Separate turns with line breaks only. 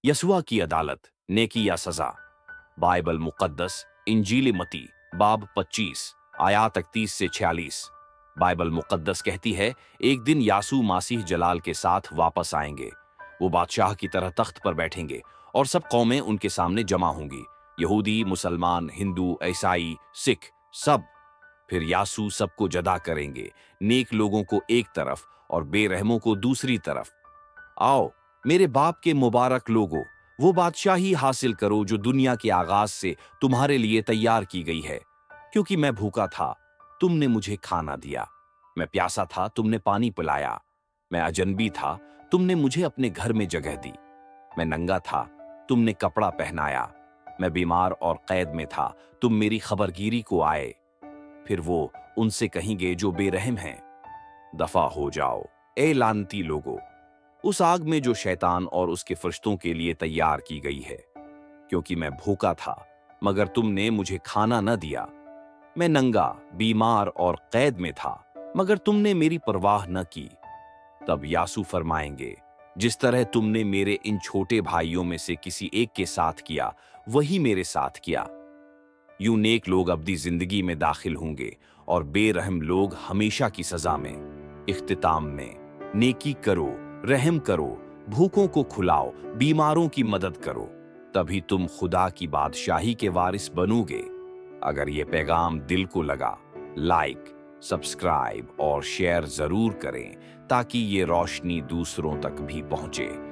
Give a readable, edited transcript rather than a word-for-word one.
यसुआ की अदालत, नेकी या सजा। बाइबल मुकद्दस, इंजील मती बाब 25 आयात 31 से 46। बाइबल मुकद्दस कहती है एक दिन यासू मासीह जलाल के साथ वापस आएंगे। वो बादशाह की तरह तख्त पर बैठेंगे और सब कौमें उनके सामने जमा होंगी, यहूदी, मुसलमान, हिंदू, ईसाई, सिख, सब। फिर यासू सबको जदा करेंगे, नेक लोगों को एक तरफ और बेरहमों को दूसरी तरफ। आओ मेरे बाप के मुबारक लोगों, वो बादशाही हासिल करो जो दुनिया के आगाज से तुम्हारे लिए तैयार की गई है। क्योंकि मैं भूखा था, तुमने मुझे खाना दिया। मैं प्यासा था, तुमने पानी पिलाया। मैं अजनबी था, तुमने मुझे अपने घर में जगह दी। मैं नंगा था, तुमने कपड़ा पहनाया। मैं बीमार और कैद में था, तुम मेरी खबरगिरी को आए। फिर वो उनसे कहेंगे जो बेरहम हैं, दफा हो जाओ ए लानती लोगों, उस आग में जो शैतान और उसके फरिश्तों के लिए तैयार की गई है। क्योंकि मैं भूखा था मगर तुमने मुझे खाना न दिया। मैं नंगा, बीमार और कैद में था मगर तुमने मेरी परवाह न की। तब यासू फरमाएंगे, जिस तरह तुमने मेरे इन छोटे भाइयों में से किसी एक के साथ किया, वही मेरे साथ किया। यूं नेक लोग अब्दी जिंदगी में दाखिल होंगे और बेरहम लोग हमेशा की सजा में। इख्तिताम में, नेकी करो, रहम करो, भूखों को खिलाओ, बीमारों की मदद करो, तभी तुम खुदा की बादशाही के वारिस बनोगे। अगर ये पैगाम दिल को लगा, लाइक, सब्सक्राइब और शेयर जरूर करें ताकि ये रोशनी दूसरों तक भी पहुंचे।